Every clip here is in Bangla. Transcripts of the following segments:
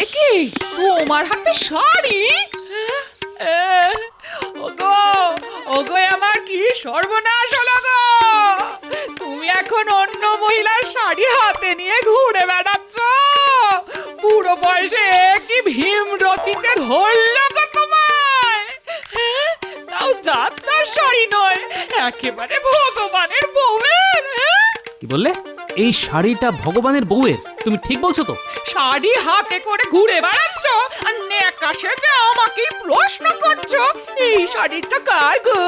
একি তোমার হাতে শাড়ি? ওগো ওগো, আমার কি সর্বনাশ হলো গো! তুমি এখন অন্য মহিলার শাড়ি হাতে নিয়ে ঘুরে বেড়াচ্ছ? পুরো বয়সে কি ভীমরতিতে ধরলো গো তোমায়? তাও যাত্রার শাড়ি নয়, একেবারে ভগবানের বউয়ের। কি বললে? এই শাড়িটা ভগবানের বউয়ের? তুমি ঠিক বলছো তো? শাড়ি হাতে করে ঘুরে বেড়াচ্ছ আর নেকা সেজে আমাকে প্রশ্ন করছো এই শাড়িটা কার গো?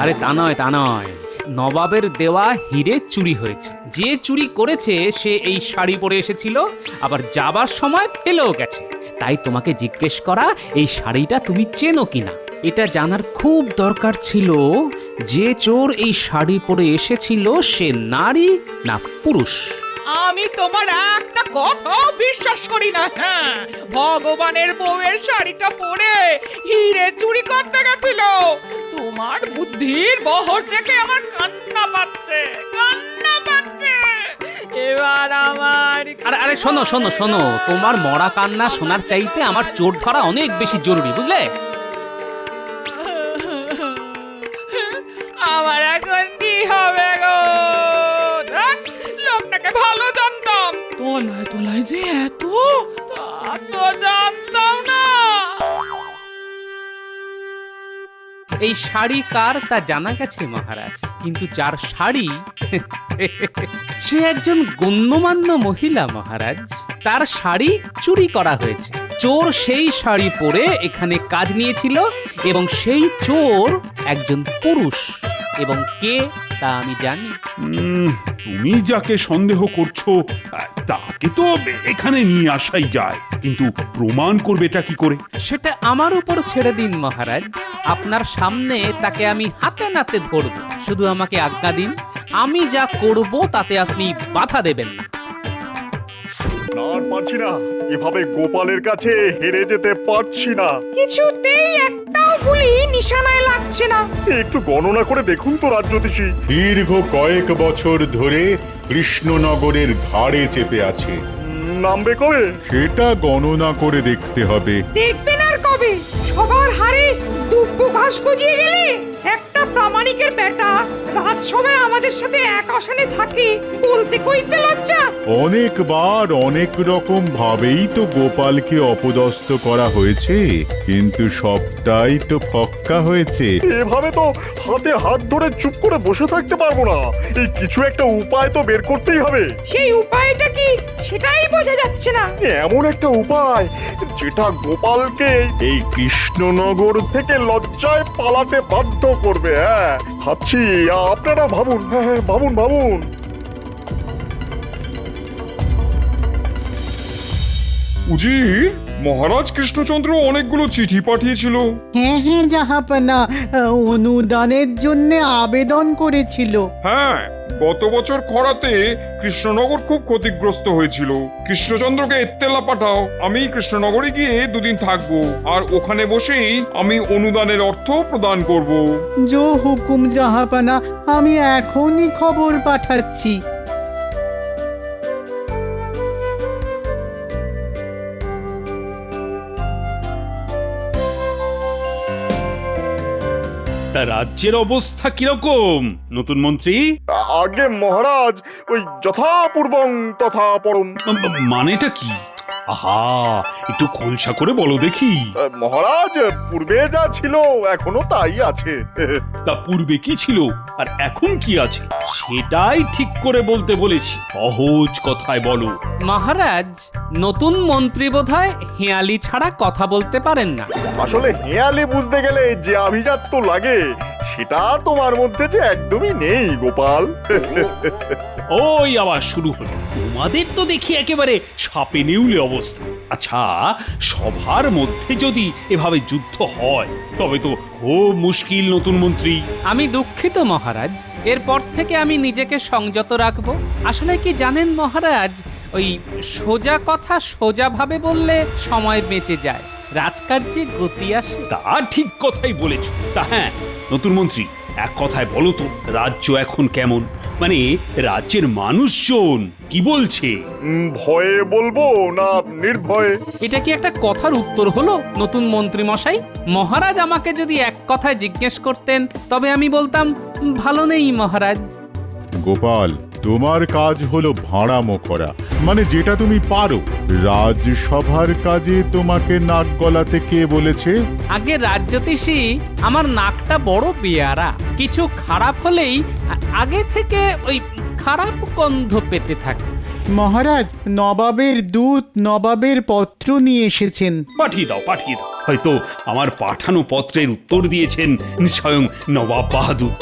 আরে তা নয়, তা নয়, নবাবের দেওয়া হিরে চুরি হয়েছে। যে চুরি করেছে সে এই শাড়ি পরে এসেছিল, আবার যাবার সময় ফেলেও গেছে। তাই তোমাকে জিজ্ঞেস করা এই শাড়িটা তুমি চেনো কিনা। এটা জানার খুব দরকার ছিল যে চোর এই শাড়ি পরে এসেছিল সে নারী না পুরুষ। আমি তোমার একটা কথাও বিশ্বাস করি না। হ্যাঁ, ভগবানের বউয়ের শাড়িটা পরে হিরে চুরি করতে গেছিল। তোমার বুদ্ধির বহর দেখে আমার কান্না পাচ্ছে, কান্না পাচ্ছে। এবার আমার আরে আরে শোনো শোনো শোনো, তোমার মরা কান্না শোনার চাইতে আমার চোর ধরা অনেক বেশি জরুরি, বুঝলে? আমার এখন কি হবে গো? দেখ, লোকটাকে ভালো জানতাম, তোলায় তোলায় যে এত, তা তো জানতাম না। এই শাড়ি কার তা জানা গেছে মহারাজ, কিন্তু যার শাড়ি সে একজন গণ্যমান্য মহিলা মহারাজ। তার শাড়ি চুরি করা হয়েছে। চোর সেই শাড়ি পরে এখানে কাজ নিয়েছিল এবং সেই চোর একজন পুরুষ। এবং কে তা আমি জানি। তুমি যাকে সন্দেহ করছো তাকে তো এখানে নিয়ে আসাই যায়, কিন্তু প্রমাণ করবেটা কি করে? সেটা আমার উপর ছেড়ে দিন মহারাজ। আপনার সামনে তাকে আমি হাতে নাতে ধরব। শুধু আমাকে আজ্ঞা দিন, আমি যা করব তাতে আপনি বাধা দেবেন না। আর পারছি না, এভাবে গোপালের কাছে হেরে যেতে পারছি না। কিছুতেই একটাও গুলি নিশানায় লাগছে না। একটু গণনা করে দেখুন তো রাজজ্যোতিষী। দীর্ঘ কয়েক বছর ধরে কৃষ্ণনগরের ঘাড়ে চেপে আছে। নামবে কবে? সেটা গণনা করে দেখতে হবে। দেখবেন আর কবে? সবার হাড়ে দুব্বো ঘাস গজিয়ে গেলে একটা প্রামাণিকের বেটা রাজসভায় আমাদের সাথে এক আসনে থাকে, বলতে কইতে লজ্জা। অনেকবার অনেক রকম ভাবেই তো গোপালকে অপদস্থ করা হয়েছে, কিন্তু সবটাই তো ফক্কা হয়েছে। এভাবে তো হাতে হাত ধরে চুপ করে বসে থাকতে পারবো না। এই কিছু একটা উপায় তো বের করতেই হবে। সেই উপায়টা কি সেটাই বোঝা যাচ্ছে না। এমন একটা উপায় যেটা গোপালকে এই কৃষ্ণনগর থেকে লজ্জায় পালাতে বাধ্য করবে। হ্যাঁ, ভাবছি, আপনারা ভাবুন। হ্যাঁ, ভাবুন ভাবুন। উজির, মহারাজ কৃষ্ণচন্দ্র অনেকগুলো চিঠি পাঠিয়েছিল। হ্যাঁ হ্যাঁ জাহাপনা, অনুদানের জন্য আবেদন করেছিল। হ্যাঁ, গত বছর খরাতে কৃষ্ণনগর খুব ক্ষতিগ্রস্ত হয়েছিল। কৃষ্ণচন্দ্রকে এত্তেলা পাঠাও, আমি কৃষ্ণনগরে গিয়ে দুদিন থাকবো, আর ওখানে বসেই আমি অনুদানের অর্থ প্রদান করব। জো হুকুম জাহাপনা, আমি এখনই খবর পাঠাচ্ছি। তা রাজ্যের অবস্থা কিরকম নতুন মন্ত্রী? আগে মহারাজ, ওই যথাপূর্বং তথা পরম। মানেটা কি? আহা, একটু খোলসা করে বলো দেখি। মহারাজ, পূর্বে যা ছিল এখনো তাই আছে। তা পূর্বে কি ছিল আর এখন কি আছে সেটাই ঠিক করে বলতে বলেছি। সহজ কথায় বলো। মহারাজ, নতুন মন্ত্রী বোধহয় হেয়ালি ছাড়া কথা বলতে পারেন না। আসলে হেয়ালি বুঝতে গেলে যে আভিজাত্য লাগে সেটা তোমার মধ্যে যে একদমই নেই গোপাল। ওই আবার শুরু হলো। তোমাদের তো দেখি একেবারে সাপে নেউলে অবস্থা। আচ্ছা, সভার মধ্যে যদি এভাবে যুদ্ধ হয় তবে তো খুব মুশকিল নতুন মন্ত্রী। আমি দুঃখিত মহারাজ, এরপর থেকে আমি নিজেকে সংযত রাখব। আসলে কি জানেন মহারাজ, ওই সোজা কথা সোজাভাবে বললে সময় বেঁচে যায়, রাজকার্যে গতি আসে। তা ঠিক কথাই বলেছ। তা হ্যাঁ নতুন মন্ত্রী, এক কথায় বলো তো, রাজ্য এখন কেমন? মানে রাজ্যের মানুষজন কি বলছে? ভয়ে বলবো না নির্ভয়ে? এটা কি একটা কথার উত্তর হলো নতুন মন্ত্রী মশাই? মহারাজ আমাকে যদি এক কথায় জিজ্ঞেস করতেন তবে আমি বলতাম ভালো নেই মহারাজ। গোপাল, তোমার কাজ হলো ভাঁড়ামো করা, মানে যেটা তুমি পারো। রাজসভার কাজে তোমাকে নাক গলাতে কে বলেছে? আগে রাজ্যতীষী, আমার নাকটা বড় বেয়ারা, কিছু খারাপ হলেই আগে থেকে ওই খারাপ গন্ধ পেতে থাকে। মহারাজ, নবাবের দূত নবাবের পত্র নিয়ে এসেছেন। পাঠিয়ে দাও, পাঠিয়ে দাও। হয়তো আমার পাঠানো পত্রের উত্তর দিয়েছেন স্বয়ং নবাব বাহাদুর।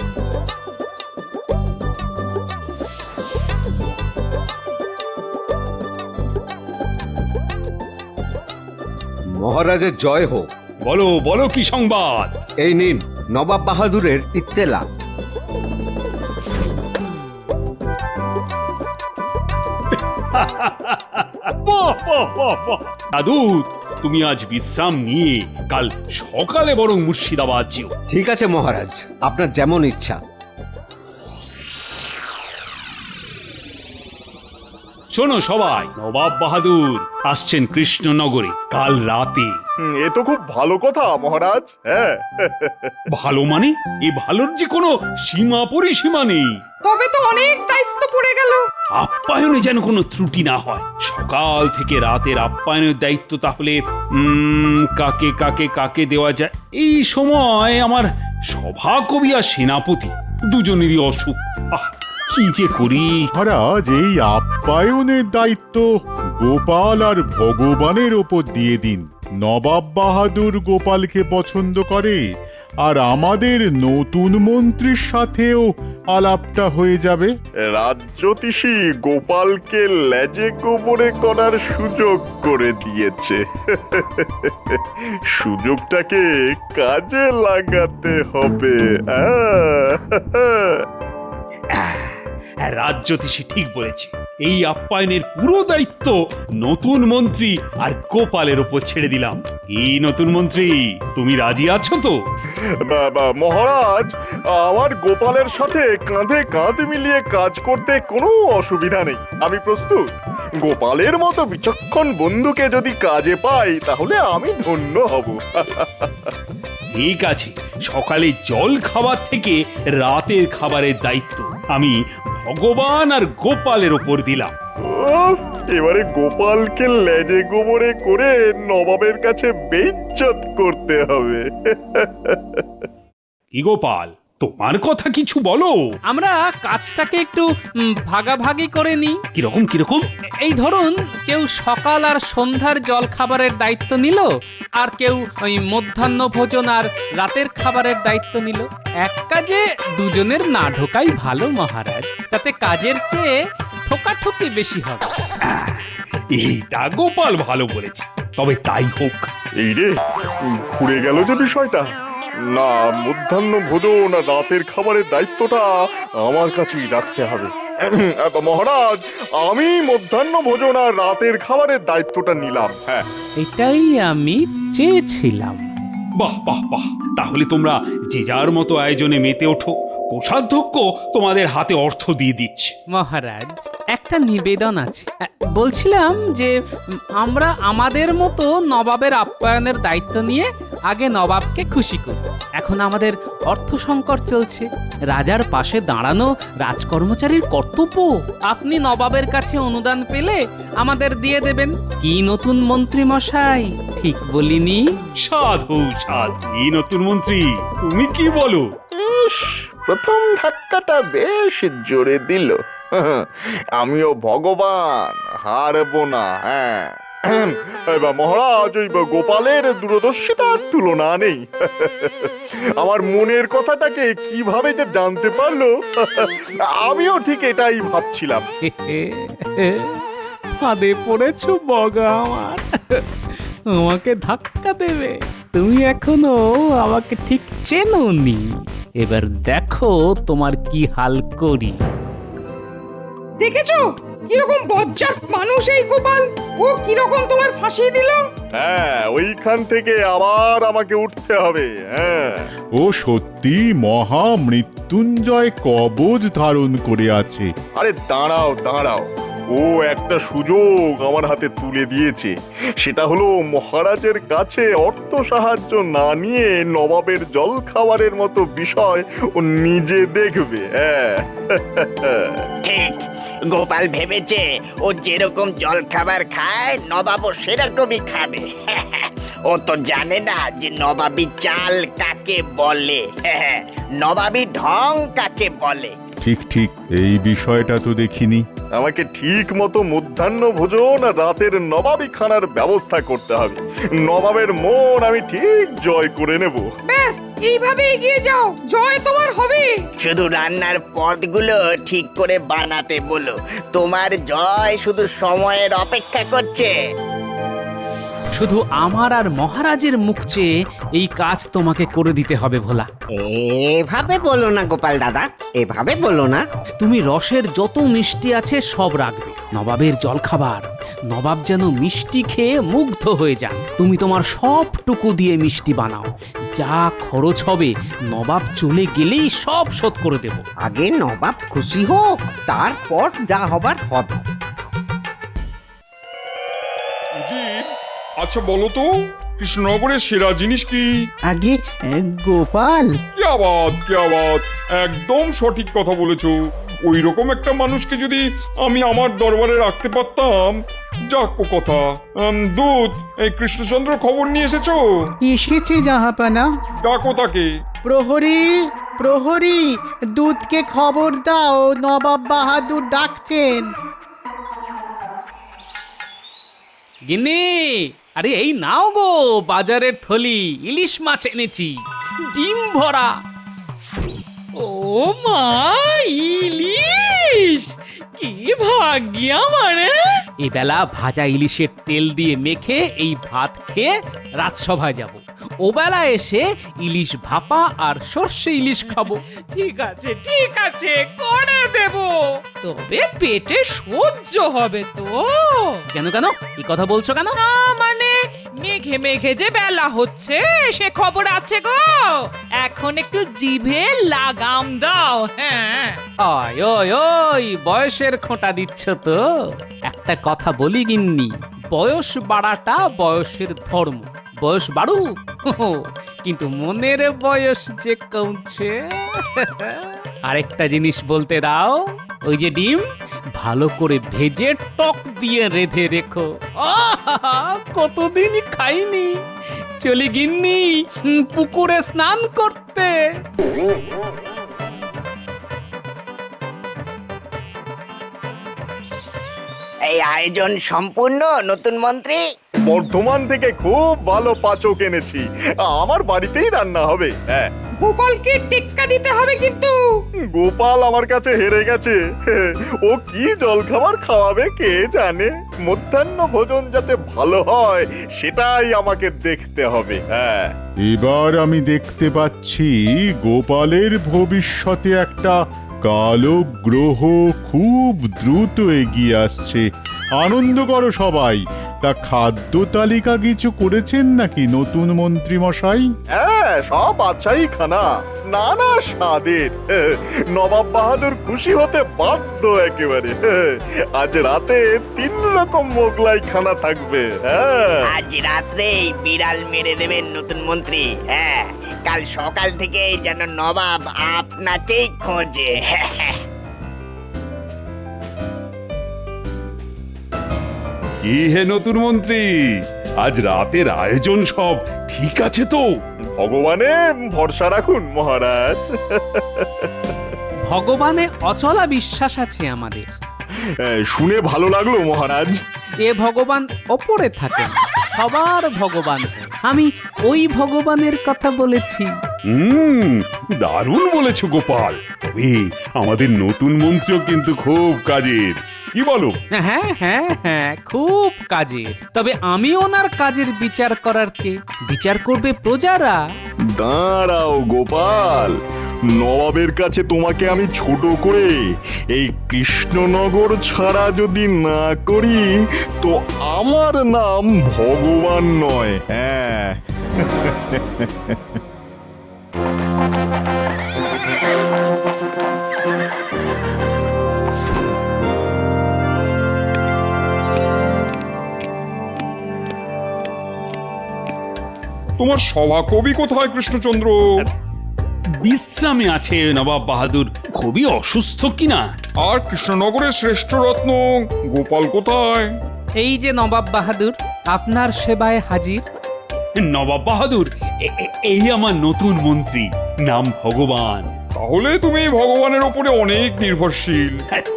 মহারাজের জয় হোক। বলো বলো, কি সংবাদ? এই নিন নবাব বাহাদুরের ইত্তেলা। বাহ, বাহ, বাহ, বাহ। দাদু, তুমি আজ বিশ্রাম নিয়ে কাল সকালে বরং মুর্শিদাবাদ যেও। ঠিক আছে মহারাজ, আপনার যেমন ইচ্ছা। শোনো সবাই, নবাব বাহাদুর আসছেন কৃষ্ণনগরে কাল রাতে। এ তো খুব ভালো কথা মহারাজ। হ্যাঁ, ভালো মানে? এ ভালোর যে কোনো সীমা পরিসীমা নেই। তবে তো অনেক দায়িত্ব পড়ে গেল। আপ্যায়নে যেন কোনো ত্রুটি না হয়। সকাল থেকে রাতের আপ্যায়নের দায়িত্ব তাহলে কাকে কাকে কাকে দেওয়া যায়? এই সময় আমার সভাকবি আর সেনাপতি দুজনেরই অসুখ। কি যে করি। মহারাজ, এই আপ্যায়নের দায়িত্ব গোপাল আর ভগবানের ওপর দিয়ে দিন। নবাব বাহাদুর গোপালকে পছন্দ করে, আর আমাদের নতুন মন্ত্রীর সাথেও আলাপটা হয়ে যাবে। রাজ্যতীষী গোপালকে লেজে গোবরে করার সুযোগ করে দিয়েছে। সুযোগটাকে কাজে লাগাতে হবে। রাজ্যতীষী ঠিক বলেছে। এই আপ্যায়নের পুরো দায়িত্ব নতুন মন্ত্রী আর গোপালের ওপর ছেড়ে দিলাম। এই নতুন মন্ত্রী, তুমি রাজি আছো তো? মহারাজ, আমার গোপালের সাথে কাঁধে কাঁধ মিলিয়ে কাজ করতে কোনো অসুবিধা নেই। আমি প্রস্তুত। গোপালের মতো বিচক্ষণ বন্ধুকে যদি কাজে পাই তাহলে আমি ধন্য হব। ঠিক আছে, সকালে জল খাবার থেকে রাতের খাবারের দায়িত্ব আমি ভগবান আর গোপালের ওপর দিলাম। এবারে গোপালকে লেজে গোবরে করে নবাবের কাছে বেইজ্জত করতে হবে। কি গোপাল, তোমার কথা কিছু বলো। আমরা কাজটাকে একটু ভাগাভাগি করে নিই। কিরকম কিরকম? এই ধরুন, কেউ সকাল আর সন্ধ্যার জল খাবারের দায়িত্ব নিল, আর কেউ ওই মধ্যাহ্ন ভোজন আর রাতের খাবারের দায়িত্ব নিল। এক কাজে দুজনের না ঢোকাই ভালো মহারাজ, তাতে কাজের চেয়ে ঠোকাঠুকি বেশি হবে। এইটা গোপাল ভালো বলেছে, তবে তাই হোক। এই রে, ঘুরে গেল যে বিষয়টা। না, মধ্যাহ্ন ভোজন আর রাতের খাবারের দায়িত্বটা আমার কাছেই রাখতে হবে। মহারাজ, আমি মধ্যাহ্ন ভোজন আর রাতের খাবারের দায়িত্বটা নিলাম। হ্যাঁ, এটাই আমি চেয়েছিলাম। বাহ বাহ বাহ, তাহলে তোমরা যে যার মতো আয়োজনে মেতে ওঠো। কোষাধ্যক্ষ তোমাদের হাতে অর্থ দিয়ে দিচ্ছে। মহারাজ, একটা নিবেদন আছে। বলছিলাম যে আমরা আমাদের মতো নবাবের আপ্যায়নের দায়িত্ব নিয়ে আগে নবাবকে খুশি করি। এখন আমাদের অর্থ সংকট চলছে। রাজার পাশে দাঁড়ানো রাজকর্মচারীর কর্তব্য। আপনি নবাবের কাছে অনুদান পেলে আমাদের দিয়ে দেবেন। কি নতুন মন্ত্রী মশাই, ঠিক বলিনি? সাধু সাধু, এই নতুন মন্ত্রী, তুমি কি বলো? প্রথম ধাক্কাটা বেশ জোরে দিল। আমিও ভগবান, হারবো না। হ্যাঁ, মহারাজ, ওই গোপালের দূরদর্শিতার তুলনা নেই। আমার মনের কথাটাকে কিভাবে যে জানতে পারলো, আমিও ঠিক এটাই ভাবছিলাম। ফাঁদে পড়েছো বগা আমার। আমাকে ধাক্কা দেবে? তুমি এখনো আমাকে ঠিক চেনোনি। এবার দেখো তোমার কি হাল করি। দেখেছো, কিরকম বজ্জাত মানুষ এই গোপাল, ও কিরকম তোমার ফাঁসিয়ে দিল? হ্যাঁ, ওইখান থেকে আবার আমাকে উঠতে হবে। হ্যাঁ, ও সত্যি মহা মৃত্যুঞ্জয় কবচ ধারণ করে আছে। আরে দাঁড়াও দাঁড়াও, ও একটা সুযোগ আমার হাতে তুলে দিয়েছে। সেটা হলো মহারাজের কাছে অর্থ সাহায্য না নিয়ে নবাবের জল খাবারের মতো বিষয় ও নিজে দেখবে। হ্যাঁ ঠিক, গোপাল ভেবেছে ও যেরকম জল খাবার খায় নবাবও সেরকমই খাবে। ও তো জানে না যে নবাবী চাল কাকে বলে, নবাবী ঢং কাকে বলে। ঠিক ঠিক, এই বিষয়টা তো দেখিনি। আমাকে ঠিক মতো মধ্যাহ্ন ভোজন আর রাতের নবাবী খানার ব্যবস্থা করতে হবে। নবাবের মন আমি ঠিক জয় করে নেব। ব্যাস, এইভাবে এগিয়ে যাও, জয় তোমার হবে। শুধু রান্নার পদগুলো ঠিক করে বানাতে বলো, তোমার জয় শুধু সময়ের অপেক্ষা করছে। শুধু আমার আর মহারাজের মুখ চেয়ে এই কাজ তোমাকে করে দিতে হবে ভোলা। এভাবে বলো না গোপাল দাদা, এভাবে বলো না। তুমি রসের যত মিষ্টি আছে সব রাখবে। নবাবের জলখাবার, নবাব যেন মিষ্টি খেয়ে মুগ্ধ হয়ে যান। তুমি তোমার সবটুকু দিয়ে মিষ্টি বানাও। যা খরচ হবে নবাব চলে গেলেই সব শোধ করে দেব। আগে নবাব খুশি হোক, তারপর যা হবার হবে। উজির, আচ্ছা বলো তো কৃষ্ণনগরের সেরা জিনিস কি? আগে গোপাল, কি আবাদ, একদম সঠিক কথা বলেছো। ওই রকম একটা মানুষকে যদি আমি আমার দরবারে রাখতে পারতাম। যাক ও কথা, দূত, এই কৃষ্ণচন্দ্র খবর নিয়ে এসেছো? এসেছে জাহাপানা। ডাকো তাকে। প্রহরী, প্রহরী, দূতকে খবর দাও, নবাব বাহাদুর ডাকছেন। গিন্নি, আরে এই নাও গো বাজারের থলি, ইলিশ মাছ এনেছি, ডিম ভরা। ও মা, ইলিশ! কি ভাগ্য আমার! এবেলা ভাজা ইলিশের তেল দিয়ে মেখে এই ভাত খেয়ে রাজসভায় যাব। ওবেলা এসে ইলিশ ভাপা আর সর্ষে ইলিশ খাবো। ঠিক আছে, করে দেব। তবে পেটে সহ্য হবে তো? কেন কেন এই কথা বলছো কেন? না মানে, মেঘে মেঘে যে বেলা হচ্ছে সে খবর আছে গো। এখন একটু জিভে লাগাম দাও। হ্যাঁ, ওই ওই ওই বয়সের খোঁটা দিচ্ছ তো। একটা কথা বলি গিন্নি, বয়স বাড়াটা বয়সের ধর্ম। বয়স বাড়ুক, কিন্তু মনের বয়স যে কমছে। আরেকটা জিনিস বলতে দাও, ওই যে ডিম ভালো করে ভেজে টক দিয়ে রেঁধে রেখো। আহা, কতদিনই খাইনি। চলি গিন্নি পুকুরে স্নান করতে। এই আয়োজন সম্পূর্ণ নতুন মন্ত্রী। বর্ধমান থেকে খুব ভালো পাচক এনেছি, আমার বাড়িতেই রান্না হবে। হ্যাঁ, গোপালকে টেক্কা দিতে হবে কিন্তু। গোপাল আমার কাছে হেরে গেছে। ও কি জলখাবার খাওয়াবে কে জানে। মধ্যাহ্ন ভোজন যাতে ভালো হয় সেটাই আমাকে দেখতে হবে। হ্যাঁ, এবার আমি দেখতে পাচ্ছি গোপালের ভবিষ্যতে একটা কালো গ্রহ খুব দ্রুত এগিয়ে আসছে। আনন্দ করো সবাই। তা খাদ্য তালিকা কিছু করেছেন নাকি নতুন মন্ত্রী মশাই? হ্যাঁ, সব বাছাই খানা, নানা স্বাদের। নবাব বাহাদুর খুশি হতে বাধ্য একেবারে। আজ রাতে 3 রকম মোগলাই খানা থাকবে। হ্যাঁ, আজ রাত্রেই বিড়াল মেরে দেবেন নতুন মন্ত্রী। হ্যাঁ, কাল সকাল থেকে যেন নবাব আপনাকেই খোঁজে। কি হে নতুন মন্ত্রী, আজ রাতের আয়োজন সব ঠিক আছে তো? ভগবানে ভরসা রাখুন মহারাজ। ভগবানে অচলা বিশ্বাস আছে আমাদের। শুনে ভালো লাগলো মহারাজ। এ ভগবান ওপরে থাকেন, সবার ভগবান। আমি ওই ভগবানের কথা বলেছি। দারুণ বলেছো গোপাল। তবে আমাদের নতুন মন্ত্রীও কিন্তু খুব কাজের, কি বলো? হ্যাঁ হ্যাঁ হ্যাঁ, খুব কাজের। তবে আমি ওনার কাজের বিচার করার কে? বিচার করবে প্রজারা। দাঁড়াও গোপাল, নবাবের কাছে তোমাকে আমি ছোট করে এই কৃষ্ণনগর ছাড়া যদি না করি তো আমার নাম ভগবান নয়। হ্যাঁ, তোমার সভাকবি কোথায় কৃষ্ণচন্দ্র? বিশ্রামে আছে নবাব বাহাদুর, খুবই অসুস্থ কিনা। আর কৃষ্ণনগরের শ্রেষ্ঠ রত্ন গোপাল কোথায়? এই যে নবাব বাহাদুর, আপনার সেবায় হাজির। নবাব বাহাদুর, এই আমার নতুন মন্ত্রী, নাম ভগবান। তাহলে তুমি ভগবানের ওপরে অনেক নির্ভরশীল।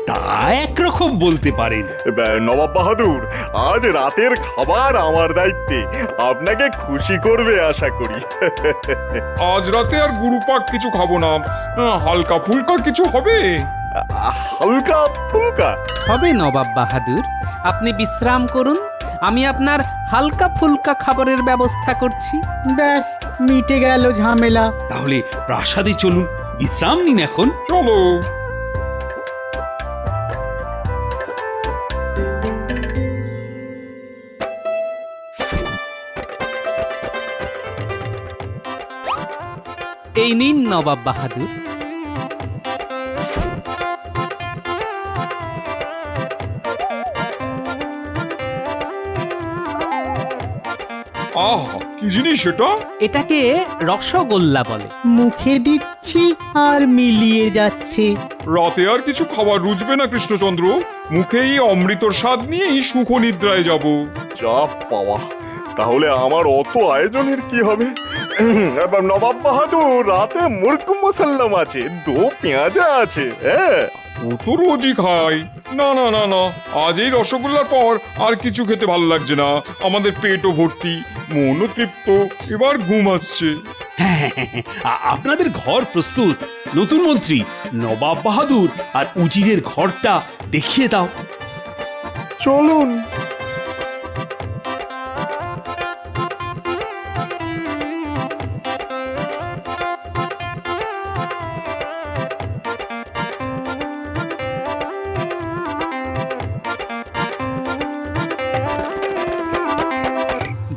তা একরকম বলতে পারেন। নবাব বাহাদুর, আজ রাতের খাবার আমার দায়িত্বে, আপনাকে খুশি করবে আশা করি। আজ রাতে আর গুরুপাক কিছু খাবো না, হালকা ফুলকা কিছু হবে। হালকা ফুলকা হবে নবাব বাহাদুর, আপনি বিশ্রাম করুন, আমি আপনার হালকা ফুলকা খাবারের ব্যবস্থা করছি। ব্যাস মিটে গেল ঝামেলা। তাহলে প্রাসাদে চলুন, বিশ্রাম নিন এখন। চলো। এই নিন নবাব বাহাদুর। আহ, কি জিনিস এটা? এটাকে রসগোল্লা বলে। মুখে দিচ্ছি আর মিলিয়ে যাচ্ছে। রাতে আর কিছু খাবার রুচবে না কৃষ্ণচন্দ্র, মুখেই অমৃতর স্বাদ নিয়েই সুখ নিদ্রায় যাব। যা পাওয়া, তাহলে আমার অত আয়োজনের কি হবে? নবাব বাহাদুর, রাতে মুরগ মুসাল্লাম আছে, দো পেঁয়াজা আছে। হ্যাঁ, ও তো রোজই খাই। না না না না, আজ এই রসগোল্লার পর আর কিছু খেতে ভালো লাগছে না। আমাদের পেটও ভর্তি, মনও তৃপ্ত, এবার ঘুম আসছে। হ্যাঁ, আপনাদের ঘর প্রস্তুত। নতুন মন্ত্রী নবাব বাহাদুর আর উজিরের ঘরটা দেখিয়ে দাও। চলুন।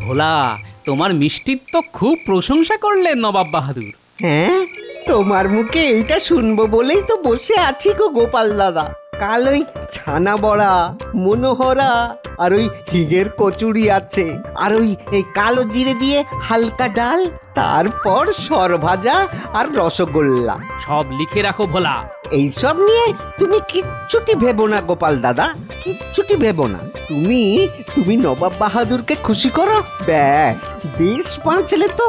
ভোলা, তোমার মিষ্টির তো খুব প্রশংসা করলেন নবাব বাহাদুর। হ্যাঁ, তোমার মুখে এইটা শুনবো বলেই তো বসে আছি গো গোপাল দাদা। কাল ওই ছানা বড়া, মনোহরা আর ওই হিগের কচুরি আছে, আর ওই এই কালো জিরে দিয়ে হালকা ডাল, তারপর সরভাজা আর রসগোল্লা। সব লিখে রাখো ভোলা। এইসব নিয়ে তুমি কিচ্ছুটি ভেবো না গোপাল দাদা, কিচ্ছুটি ভেবো না। তুমি নবাব বাহাদুরকে খুশি করো, ব্যাস দেশ বাঁচলে তো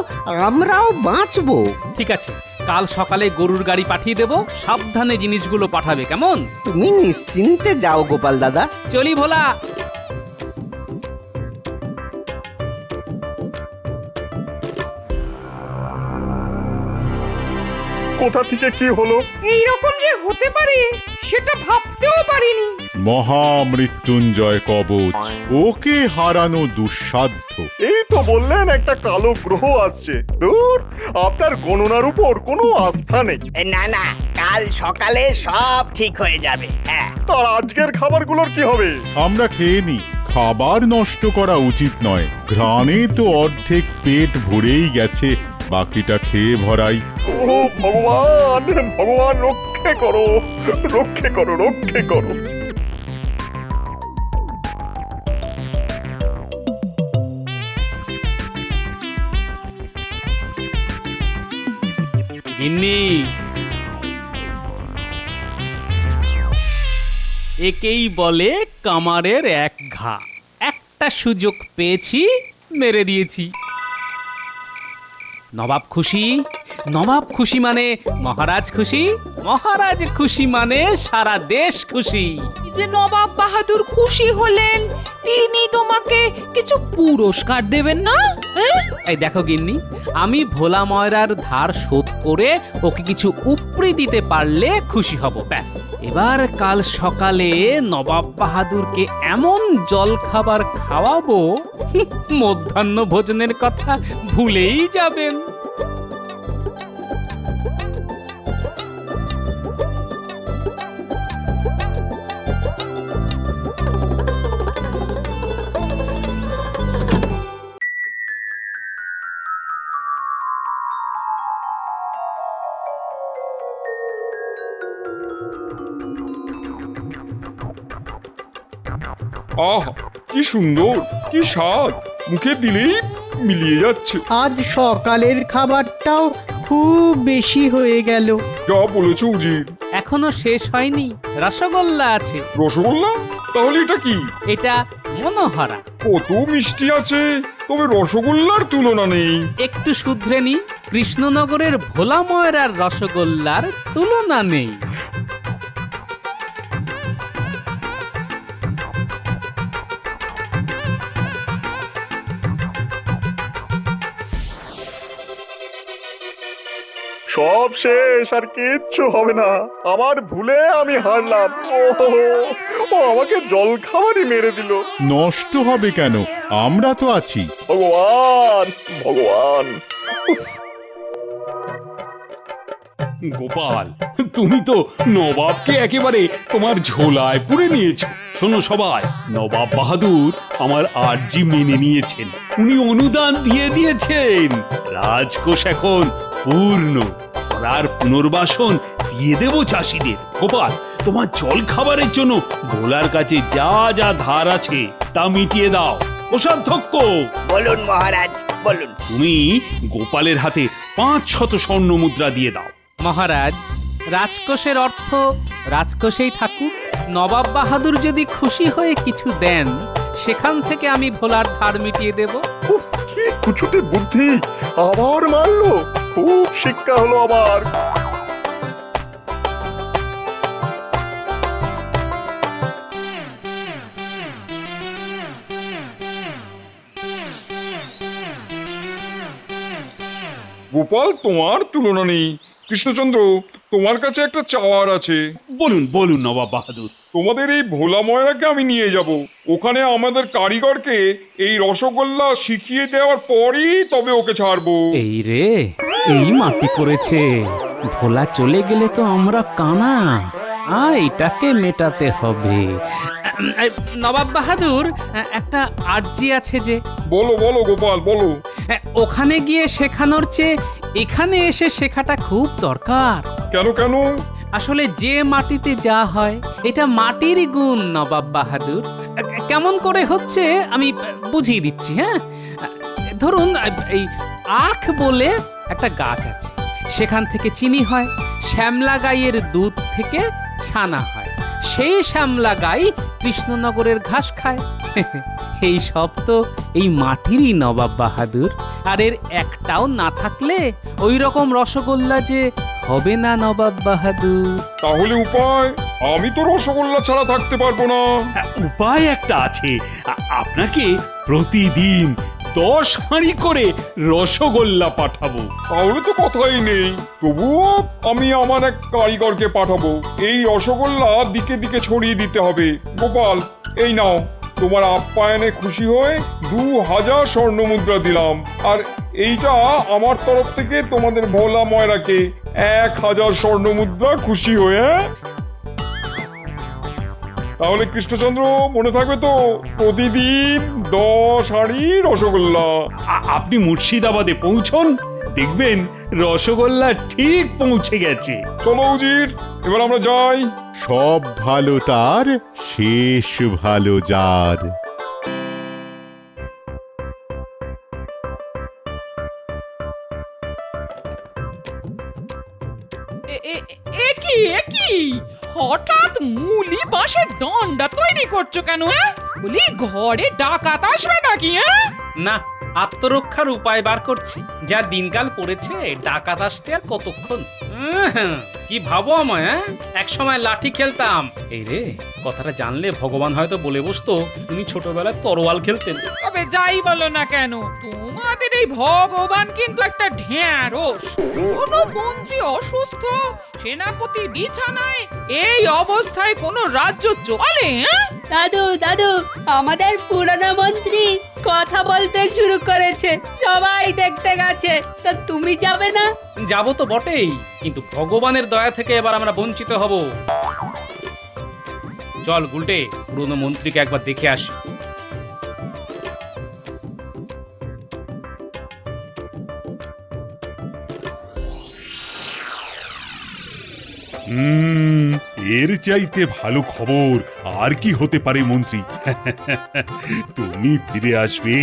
আমরাও বাঁচবো। ঠিক আছে, কাল সকালে গরুর গাড়ি পাঠিয়ে দেব, সাবধানে জিনিসগুলো পাঠাবে, কেমন? তুমি নিশ্চিন্তে যাও গোপাল দাদা। চলি ভোলা। কোথা থেকে কি হলো? এইরকম যে হতে পারে সেটা ভাবতেও পারিনি। মহামৃত্যুঞ্জয় কবচ, ওকে হারানো দুঃসাধ্য। এই তো বললেন একটা কালো গ্রহ আসছে। দূর, আপনার গণনার উপর কোনো আস্থা নেই। না না, কাল সকালে সব ঠিক হয়ে যাবে। হ্যাঁ, তার আজকের খাবারগুলোর কি হবে? আমরা খেয়ে নি, খাবার নষ্ট করা উচিত নয়। ঘ্রাণে তো অর্ধেক পেট ভরেই গেছে, বাকিটা খেয়ে ভরাই। ও ভগবান, ভগবান রক্ষে করো, রক্ষে করো, রক্ষে করো। গিন্নি, একেই বলে কামারের এক ঘা। একটা সুযোগ পেয়েছি, মেরে দিয়েছি। নবাব খুশি, নবাব খুশি মানে মহারাজ খুশি, মহারাজ খুশি মানে সারা দেশ খুশি। যে নবাব বাহাদুর খুশি হলেন, তিনি তোমাকে কিছু পুরস্কার দেবেন না? এই দেখো গিন্নি, আমি ভোলা ময়রার ধার শোধ করে ওকে কিছু উপরি দিতে পারলে খুশি হব, ব্যাস। এবার কাল সকালে নবাব বাহাদুরকে এমন জল খাবার খাওয়াবো, মধ্যাহ্ন ভোজনের কথা ভুলেই যাবেন। আহ কি সুন্দর, কি স্বাদ, মুখে দিলেই মিলিয়ে যাচ্ছে। আজ সকালের খাবারটাও খুব বেশি হয়ে গেল। যা বলেছো উজির। এখনো শেষ হয়নি, রসগোল্লা আছে। রসগোল্লা? তাহলে এটা কি? এটা মনোহরা। কত মিষ্টি আছে, তবে রসগোল্লার তুলনা নেই। একটু শুধরে নি, কৃষ্ণনগরের ভোলা ময়রার রসগোল্লার তুলনা নেই। সব শেষ, আর কিচ্ছু হবে না। আমার ভুলে আমি হারলাম। ও আমাকে জল খাবারই মেরে দিল। নষ্ট হবে কেন, আমরা তো আছি। ভগবান ভগবান। গোপাল, তুমি তো নবাবকে একেবারে তোমার ঝোলায় পুরে নিয়েছো। শোনো সবাই, নবাব বাহাদুর আমার আর্জি মেনে নিয়েছেন, উনি অনুদান দিয়ে দিয়েছেন। রাজকোষ এখন পূর্ণ, আর পুনর্বাসন দিয়ে দেব চাষিদের। গোপাল, তোমার জল খাবারের জন্য ভোলার কাছে যা যা ধার আছে তা মিটিয়ে দাও। কোষাধ্যক্ষ, বলুন মহারাজ, বলুন। তুমি গোপালের হাতে 500 স্বর্ণ মুদ্রা দিয়ে দাও। মহারাজ, রাজকোষের অর্থ রাজকোষেই থাকুক। নবাব বাহাদুর যদি খুশি হয়ে কিছু দেন, সেখান থেকে আমি ভোলার ধার মিটিয়ে দেব। কি কুচুটে বুদ্ধি, আবার মারলো। খুব শিক্ষা হলো আবার। গোপাল, তোমার তুলনা নেই। কৃষ্ণচন্দ্র, তোমার কাছে একটা চাওয়ার আছে। বলুন বলুন নবাব বাহাদুর। তোমাদের এই ভোলা ময়রাকে আমি নিয়ে যাব, ওখানে আমাদের কারিগরকে এই রসগোল্লা শিখিয়ে দেওয়ার পরই তবে ওকে ছাড়বো। এই রে, এই মাটি করেছে। ভোলা চলে গেলে তো আমরা কানা। এটাকে মেটাতে হবে। নবাব বাহাদুর, একটা আর্জি আছে যে। বলো বলো গোপাল, বলো। ওখানে গিয়ে শেখানোর চেয়ে এখানে এসে শেখাটা খুব দরকার। কেন কেন? আসলে যে মাটিতে যা হয়, এটা মাটিরই গুণ নবাব বাহাদুর। কেমন করে হচ্ছে আমি বুঝিয়ে দিচ্ছি। হ্যাঁ, ধরুন এই আখ বলে একটা গাছ আছে, সেখান থেকে চিনি হয়, শ্যামলা গাইয়ের দুধ থেকে ছানা হয়, সেই শ্যামলা গাই কৃষ্ণনগরের ঘাস খায়। এই সব তো এই মাটিরই নবাব বাহাদুর। আর এর একটাও না থাকলে ওই রকম রসগোল্লা যে হবে না নবাব বাহাদুর। তাহলে উপায়? আমি তো রসগোল্লা ছাড়া থাকতে পারবো না। উপায় একটা আছে, আপনাকে প্রতিদিন 10 হাঁড়ি করে রসগোল্লা পাঠাবো। তাহলে তো কথাই নেই। তবুও আমি আমার এক কারিগরকে পাঠাবো, এই রসগোল্লা দিকে দিকে ছড়িয়ে দিতে হবে। গোপাল, এই নাও, তোমার আপ্যায়নে খুশি হয়ে 2000 স্বর্ণ মুদ্রা দিলাম। আর এইটা আমার তরফ থেকে তোমাদের ভোলা ময়রাকে 1000 স্বর্ণ মুদ্রা খুশি হয়ে। তাহলে কৃষ্ণচন্দ্র, মনে থাকবে তো, প্রতিদিন 10 হাঁড়ি রসগোল্লা। আপনি মুর্শিদাবাদে পৌঁছন, দেখবেন রসগোল্লা ঠিক পৌঁছে গেছে। চলো উজির, এবার আমরা যাই। সব ভালো তার, শেষ ভালো যার। এ কি হঠাৎ মুলি বাঁশের দণ্ডা তৈরি করছো কেন? বলি ঘরে ডাকাত আসবে নাকি? না, আত্মরক্ষার উপায় বার করছি। যা দিনকাল পড়েছে, ডাকাত আসতে আর কতক্ষণ। কি ভাবো আমায়? এক সময় লাঠি খেলতাম। এই রে, কথাটা জানলে ভগবান হয়তো বলে বসতো তুমি ছোটবেলায় তরোয়াল খেলতেন। তবে যাই বলো না কেন, তোমাদের এই ভগবান কিন্তু একটা ঢ্যাঁড়স। কোনো মন্ত্রী অসুস্থ, সেনাপতি বিছানায়, এই অবস্থায় কোনো রাজ্য চলে? দাদু দাদু, আমাদের পুরনো মন্ত্রী কথা বলতে শুরু করেছে, সবাই দেখতে গেছে। তা তুমি যাবে না? যাবো তো বটেই, কিন্তু ভগবানের দয়া থেকে এবার আমরা বঞ্চিত হব। চল গুলটে, পুরনো মন্ত্রীকে একবার দেখে আসি। এর চাইতে ভালো খবর আর কি হতে পারে মন্ত্রী? তুমি ফিরে আসবে,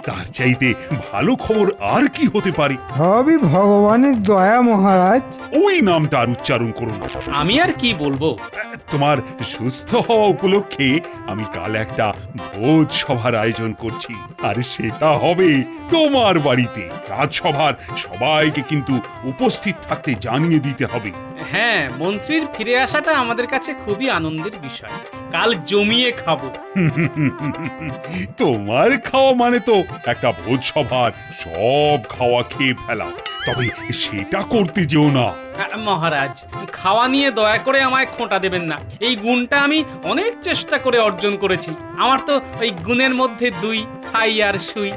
তার চাইতে ভালো খবর আর কি হতে পারে? সবই ভগবানের দয়া মহারাজ। ওই নামটা আর উচ্চারণ করো না। আমি আর কি বলবো? তোমার সুস্থ হওয়া উপলক্ষে আমি কাল একটা ভোজ সভার আয়োজন করছি, আর সেটা হবে তোমার বাড়িতে। রাজসভার সবাইকে কিন্তু উপস্থিত থাকতে জানিয়ে দিতে হবে। হ্যাঁ, মন্ত্রীর ফিরে আসাটা আমাদের কাছে খুবই আনন্দের বিষয়। কাল জমিয়ে খাবো। তোমার খাওয়া মানে তো একটা ভোজ সভার সব খাওয়া খেয়ে ফেলা, তবে সেটা করতে যেও না। মহারাজ, খাওয়া নিয়ে দয়া করে আমায় খোঁটা দেবেন না। এই গুণটা আমি অনেক চেষ্টা করে অর্জন করেছি। আমার তো ওই গুণের মধ্যে 2, খাই আর শুই।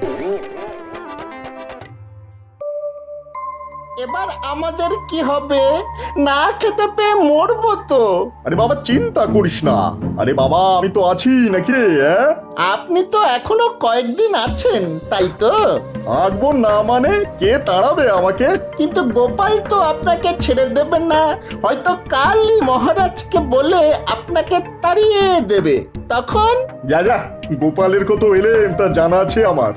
এবার আমাদের কি হবে? না খেতে পেয়ে মরবো তো। আরে বাবা চিন্তা করিস না, আরে বাবা আমি তো আছি নাকি রে? আপনি তো এখনো কয়েকদিন আছেন, তাই তো? থাকবো না মানে কে তাড়াবে আমাকে? কিন্তু গোপাল তো আপনাকে ছেড়ে দেবে না। হয়তো কালই মহারাজকে বলে আপনাকে তাড়িয়ে দেবে। তখন যা যা, গোপালের কত এলেম তা জানা আছে আমার।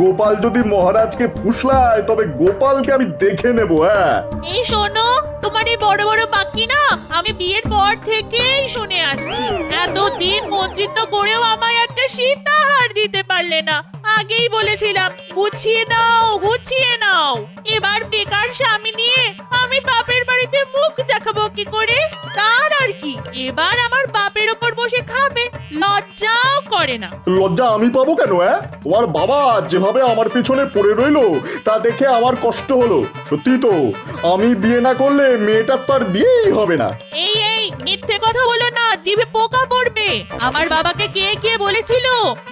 গোপাল যদি মহারাজকে ফুসলায় তবে গোপালকে আমি দেখে নেব। হ্যাঁ এই শোনো, তোমার এই বড় বড় বাকি না আমি বিয়ের পর থেকেই শুনে আসছি। এতদিন মন্ত্রিত্ব করেও আমায় একটা সীতাহার দিতে পারলে না। আগেই বলেছিলাম গুছিয়ে নাও, গুছিয়ে নাও। এবার বেকার স্বামী নিয়ে আমি বাপের বাড়িতে মুখ দেখাবো কি করে? তার আর কি, এবার আমার বাপের ওপর বসে খাবে, লজ্জাও করে না। লজ্জা আমি পাবো কেন? তোমার বাবা যেভাবে আমার পিছনে পড়ে রইলো তা দেখে আমার কষ্ট হলো। সত্যি তো, আমি বিয়ে না করলে মেয়েটার তো আর বিয়েই হবে না। এই এই মিথ্যে কথা বলো না, জিভে পোকা পড়বে। আমার বাবাকে কে কে বলেছিল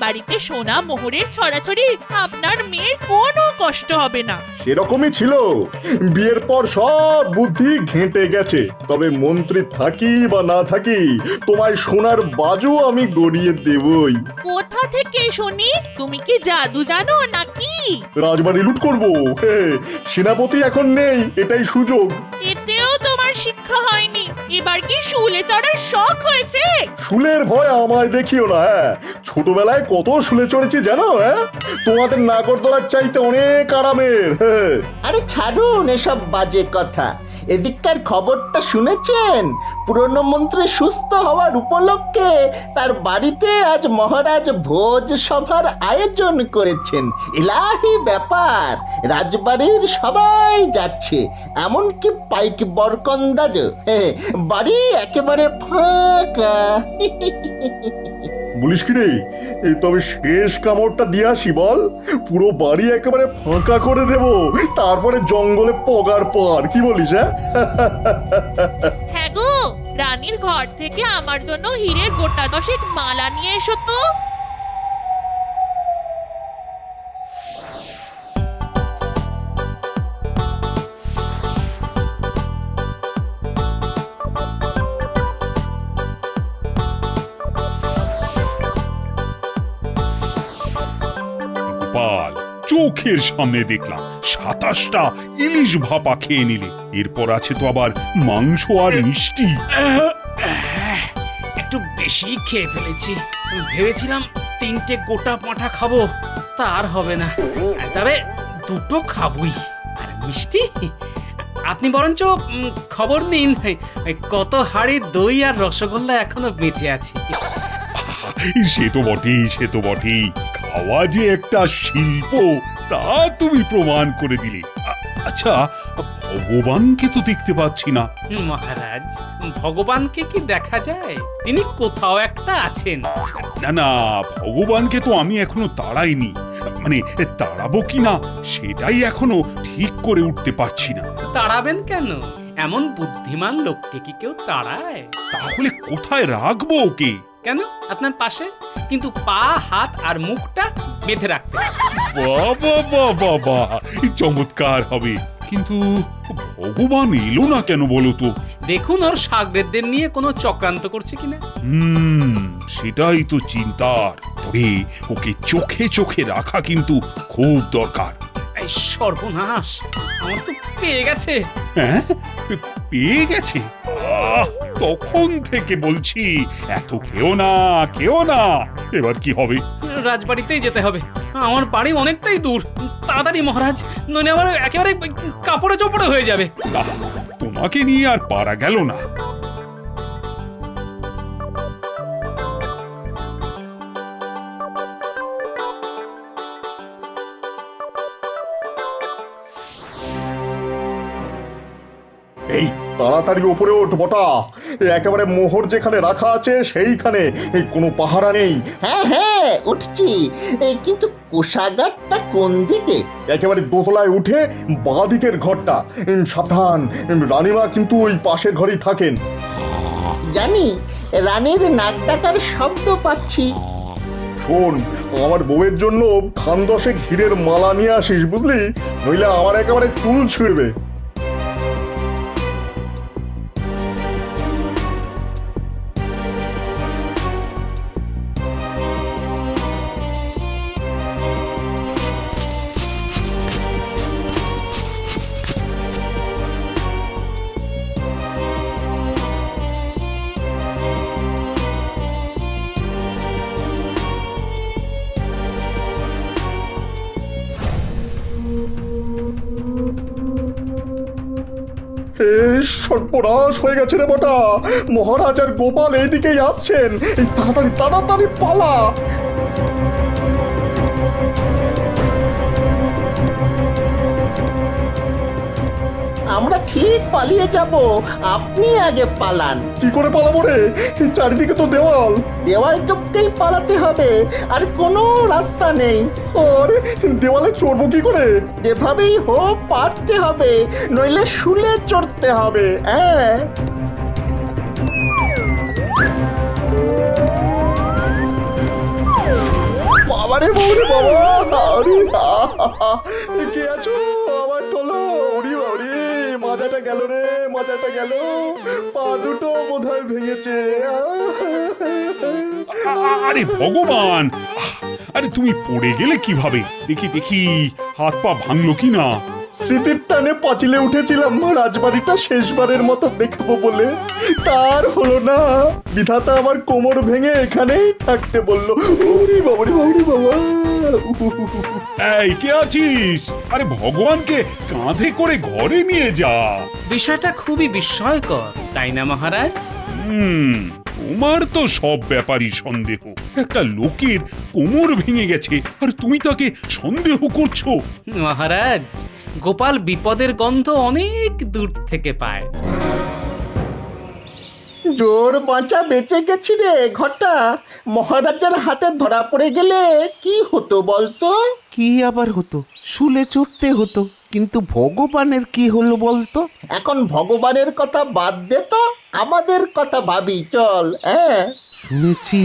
বাড়িতে সোনা মোহরের ছড়াছড়ি, আপনার মেয়ের কোনো কষ্ট হবে না। সেরকমই ছিল। বিয়ের পর সব বুদ্ধি ঘেঁটে গেছে। তবে মন্ত্রী থাকি বা না থাকি, তোমায় সোনার বাজু আমি গড়িয়ে দেবই। কোথা থেকে শুনি? তুমি কি জাদু জানো নাকি? রাজবাড়ি লুট করবো। সেনাপতি এখন নেই, এটাই সুযোগ। এতেও তোমার শিক্ষা হয়নি। এবার কি শুলে চড়ার শখ হয়েছে? শুলের ভয় আমায় দেখিও না। ছোটবেলায় কত শুলে চড়েছি জানো? তোমাদের নাগরদোলার চাইতে অনেক আরামের। আরে ছাড়ুন এসব বাজে কথা। এদিককার খবরটা শুনেছেন? পুরনো মন্ত্রী সুস্থ হওয়ার উপলক্ষে তার বাড়িতে আজ মহারাজ ভোজ সভার আয়োজন করেছেন। ইলাহি ব্যাপার, রাজবাড়ির সবাই যাচ্ছে, এমনকি পাইক বরকন্দাজ। বাড়ি একেবারে ফাঁকা। বলিস কি রে? তবে শেষ কামড়টা দিয়ে আসি বল। পুরো বাড়ি একেবারে ফাঁকা করে দেব, তারপরে জঙ্গলে পগার পার। কি বলিস? হ্যাঁ গো, রানীর ঘর থেকে আমার জন্য হীরের গোটা 10 মালা নিয়ে এসো তো। গোপাল, চোখের সামনে দেখলাম 27টা ইলিশ ভাপা খেয়ে নিলে। এরপর আছে তো আবার মাংস আর মিষ্টি। একটু বেশি খেয়ে ফেলেছি। ভেবেছিলাম 3টে গোটা পাঁঠা খাবো, তার হবে না। তবে 2টো খাবই। আর মিষ্টি, আপনি বরঞ্চ খবর নিন কত হাড়ি দই আর রসগোল্লা এখনো বেঁচে আছে। সে তো বটেই, সে তো বটেই। খাওয়া যে একটা শিল্প তা তুমি প্রমাণ করে দিলে। আচ্ছা, ভগবানকে তো দেখতে পাচ্ছি না। মহারাজ, ভগবানকে কি দেখা যায়? তিনি কোথাও একটা আছেন। না না, ভগবানকে তো আমি এখনো তাড়াইনি। মানে তাড়াবো কিনা সেটাই এখনো ঠিক করে উঠতে পারছি না। তাড়াবেন কেন? এমন বুদ্ধিমান লোককে কি কেউ তাড়ায়? তাহলে কোথায় রাখবো ওকে? কেন, আপনার পাশে, কিন্তু পা, হাত আর মুখটা বেঁধে রাখতে। বাবা বাবা বাবা, চমৎকার হবে। কিন্তু ভগবান এলো না কেন বলো তো? দেখুন ওর শাগরেদদের নিয়ে কোনো চক্রান্ত করছে কিনা। সেটাই তো চিন্তার। তবে ওকে চোখে চোখে রাখা কিন্তু খুব দরকার। এই সর্বনাশ, আমার তো পেয়ে গেছে। হ্যাঁ, পেয়ে গেছে? তখন থেকে বলছি এত কেও না এবার কি হবে? রাজবাড়িতেই যেতে হবে। আমার বাড়ি অনেকটাই দূর। তাড়াতাড়ি মহারাজ, নইলে আমার একেবারে কাপড়ে চোপড়ে হয়ে যাবে। না, তোমাকে নিয়ে আর পারা গেল না। এই তাড়াতাড়ি উপরে ওঠ বটা, একেবারে মোহর যেখানে রাখা আছে সেইখানে, কোনো পাহারা নেই। হ্যাঁ হ্যাঁ উঠছি, কিন্তু কোষাগারটা কোন দিকে? একেবারে দোতলায় উঠে বাঁ দিকের ঘরটা। সাবধান, রানীমা কিন্তু ওই পাশের ঘরেই থাকেন। জানি, রানীর নাক ডাকার শব্দ পাচ্ছি। শোন, আমার বউয়ের জন্য খান দশেক হীরের মালা নিয়ে আসিস, বুঝলি? নইলে আমার একেবারে চুল ছিঁড়বে। সর্বনাশ হয়ে গেছে রে বটা, মহারাজ আর গোপাল এইদিকেই আসছেন। তাড়াতাড়ি তাড়াতাড়ি পালা। আমরা ঠিক পালিয়ে যাব, আপনি আগে পালান। কি করে পালাবো রে? চারিদিকে তো দেওয়াল। দেওয়াল টপকেই পালাতে হবে, আর কোনো রাস্তা নেই। আরে দেওয়ালে চড়বো কি করে? যেভাবেই হোক পারতে হবে, নইলে শুলে চড়তে হবে। হ্যাঁ, বাবারে বাবারে বাবা, আরে কে আছো? আমার তোলো। ওরে ওরে, মাজাটা গেল রে, মাজাটা গেল। পা দুটো বোধহয় ভেঙেছে। আরে ভগবান, আরে তুমি পড়ে গেলে কিভাবে? দেখি হাত পা ভাঙলো কি না। স্মৃতির টানে পাঁচিলে উঠেছিলাম রাজবাড়িটা শেষবারের মতো দেখবো বলে, তার হলো না। বিধাতা আমার কোমর ভেঙে এখানেই থাকতে বললো। ওরে বাবারে বাবারে বাবা। এই কে আছিস? আরে ভগবানকে কাঁধে করে ঘরে নিয়ে যা। বিষয়টা খুবই বিস্ময়কর, তাই না মহারাজ? তোমার তো সব ব্যাপারই সন্দেহ। একটা লোকের কোমর ভেঙে গেছে আর তুমি তাকে সন্দেহ করছো? মহারাজ, গোপাল বিপদের গন্ধ অনেক দূর থেকে পায়। জোর বাঁচা বেঁচে গেছি রে ঘটা। মহারাজার হাতে ধরা পড়ে গেলে কি হতো বলতো? কি আবার হতো? শুলে চড়তে হতো। কিন্তু ভগবানের কি হলো বলতো? এখন ভগবানের কথা বাদ দে তো, আমাদের কথা ভাবি চল। হ্যাঁ, শুনেছি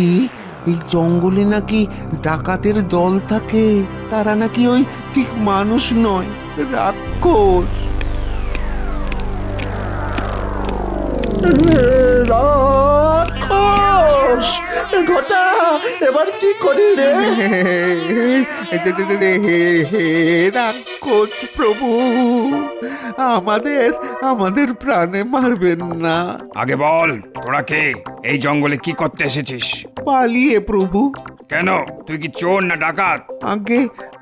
এই জঙ্গলে নাকি ডাকাতের দল থাকে। তারা নাকি ওই ঠিক মানুষ নয়, রাক্ষস। রাক্ষস! ঘটা, এবার কি করি রে? রাক্ষস প্রভু, আমাদের প্রাণে মারবেন না। আগে বল, তোরা কে? এই জঙ্গলে কি করতে এসেছিস? পালিয়ে প্রভু। কেন, তুই কি চোর না ডাকাত?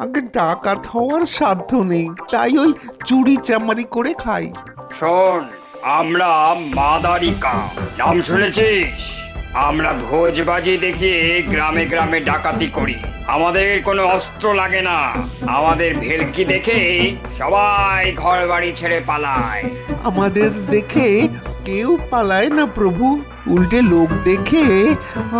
আগে ডাকাত হওয়ার সাধ্য নেই, তাই ওই চুরি চামারি করে খাই। শোন, আমরা মাদারিকা, নাম শুনেছিস? আমরা ভোজবাজি দেখিয়ে গ্রামে গ্রামে ডাকাতি করি। আমাদের কোনো অস্ত্র লাগে না। আমাদের ভেলকি দেখে সবাই ঘর বাড়ি ছেড়ে পালায়। আমাদের দেখে কেউ পালায় না প্রভু, উল্টে লোক দেখে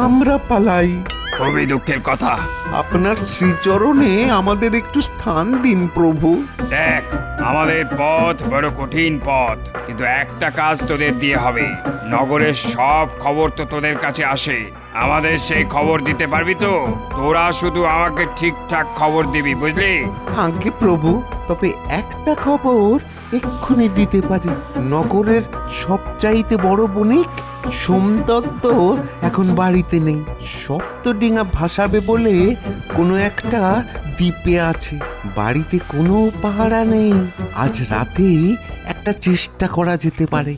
আমরা পালাই। খুবই দুঃখের কথা। আপনার শ্রীচরণে আমাদের একটু স্থান দিন প্রভু। দেখ, আমাদের পথ বড় কঠিন পথ, কিন্তু একটা কাজ তোদের দিয়ে হবে। নগরের সব খবর তো তোদের কাছে আসে। আমাদের সেই খবর দিতে পারবি তো? তোরা শুধু আমাকে ঠিকঠাক খবর দিবি, বুঝলি? আগে প্রভু, তবে একটা খবর এক্ষুনি দিতে পারি। নগরের সবচাইতে বড় বণিক সোমদত্ত এখন বাড়িতে নেই। সপ্তডিঙা ভাসাবে বলে কোনো একটা দ্বীপে আছে। বাড়িতে কোনো পাহারা নেই। আজ রাতেই একটা চেষ্টা করা যেতে পারে।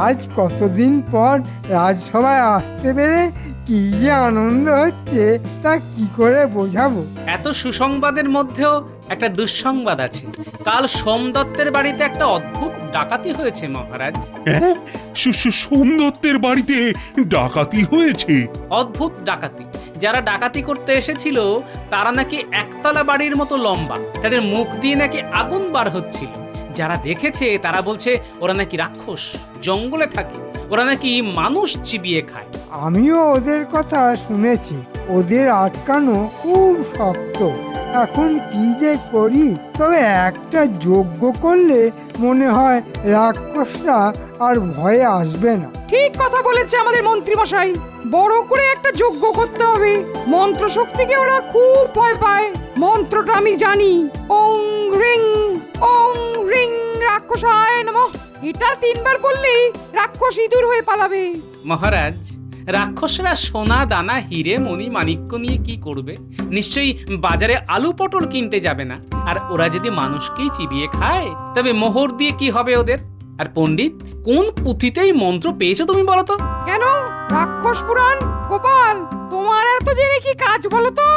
আজ কতদিন পর রাজসভায় আসতে পেরে কি যে আনন্দ হচ্ছে তা কি করে বোঝাবো। এত সুসংবাদের মধ্যেও একটা দুঃসংবাদ আছে। কাল সোমদত্তের বাড়িতে একটা অদ্ভুত ডাকাতি হয়েছে মহারাজ। হ্যাঁ, সোমদত্তের বাড়িতে ডাকাতি হয়েছে? অদ্ভুত ডাকাতি। যারা ডাকাতি করতে এসেছিল তারা নাকি একতলা বাড়ির মতো লম্বা, তাদের মুখ দিয়ে নাকি আগুন বার হচ্ছিল। যারা দেখেছে তারা বলছে ওরা নাকি রাক্ষস, জঙ্গলে থাকে, ওরা নাকি মানুষ চিবিয়ে খায়। আমিও ওদের কথা শুনেছি, ওদের আটকানো খুব শক্ত। এখন কি যে করি, তবে একটা যজ্ঞ করলে মনে হয় রাক্ষসরা আর ভয়ে আসবে না। ঠিক কথা বলেছে আমাদের মন্ত্রী মশাই, বড় করে একটা যজ্ঞ করতে হবে। মন্ত্র শক্তিকে ওরা খুব ভয় পায়। মন্ত্রটা আমি জানি, ওং রিং রাক্ষসায় নমঃ। এটা 3 বার বললেই রাক্ষস ইঁদুর হয়ে পালাবে। মহারাজ, রাক্ষসরা সোনা দানা হিরে মণি মাণিক্য নিয়ে কি করবে? নিশ্চয়ই বাজারে আলু পটল কিনতে যাবে না। আর ওরা যদি মানুষকেই চিবিয়ে খায় তবে মোহর দিয়ে কি হবে ওদের? আর পণ্ডিত, কোন পুঁথিতেই মন্ত্র পেয়েছো তুমি বলো তো? কেন, রাক্ষস পুরাণ? গোপাল, তোমার এত জেনে কি কাজ বলো তো?